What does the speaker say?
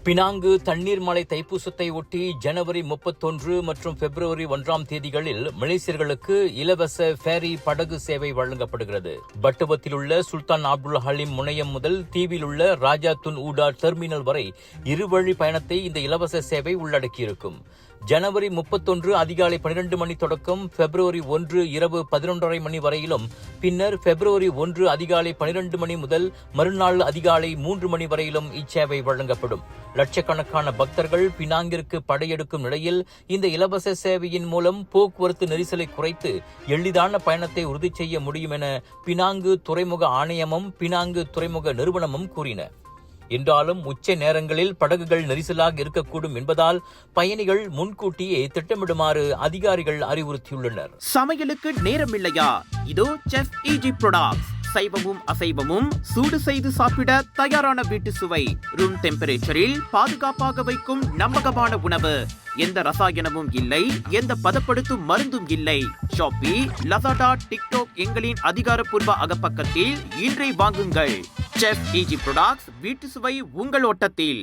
Penang தண்ணீர் மலை தைப்பூசத்தை ஒட்டி ஜனவரி 31 மற்றும் பிப்ரவரி 1ஆம் தேதிகளில் மலேசியர்களுக்கு இலவச ஃபேரி படகு சேவை வழங்கப்படுகிறது. பட்டுவத்தில் உள்ள சுல்தான் அப்துல் ஹலீம் முனையம் முதல் தீவில் உள்ள ராஜா துன் ஊடா டெர்மினல் வரை இருவழி பயணத்தை இந்த இலவச சேவை உள்ளடக்கியிருக்கும். ஜனவரி 31 அதிகாலை 12 மணி தொடக்கம் பிப்ரவரி 1 இரவு 11:30 மணி வரையிலும், பின்னர் பிப்ரவரி 1 அதிகாலை 12 மணி முதல் மறுநாள் அதிகாலை 3 மணி வரையிலும் இச்சேவை வழங்கப்படும். லட்சக்கணக்கான பக்தர்கள் பினாங்கிற்கு படையெடுக்கும் நிலையில் இந்த இலவச சேவையின் மூலம் போக்குவரத்து நெரிசலை குறைத்து எளிதான பயணத்தை உறுதி செய்ய முடியும் என பினாங்கு துறைமுக ஆணையமும் பினாங்கு துறைமுக நிறுவனமும் கூறின. என்றாலும் உச்ச நேரங்களில் படகுகள் நெரிசலாக இருக்கக்கூடும் என்பதால் பயணிகள் முன்கூட்டியே திட்டமிடுமாறு அதிகாரிகள் அறிவுறுத்தியுள்ளனர். சமையலுக்கு நேரம் இல்லையா? இதோ செஃப் ஈஜி ப்ராடக்ட்ஸ். சைவமும் அசைவமும் சூடு செய்து சாப்பிட தயாரான வீட்டு சுவை. ரூம் டெம்பரேச்சரில் பாதுகாப்பாக வைக்கும் நம்பகமான உணவு. எந்த ரசாயனமும் இல்லை, எந்த பதப்படுத்தும் மருந்தும் இல்லை. ஷாப்பி, லசாடா, டிக்டாக் எங்களின் அதிகாரப்பூர்வ அகப்பக்கத்தில் இன்றை வாங்குங்கள். செஃப் ஈஜி ப்ராடக்ட்ஸ், வீட்டு சுவை உங்கள் ஓட்டத்தில்.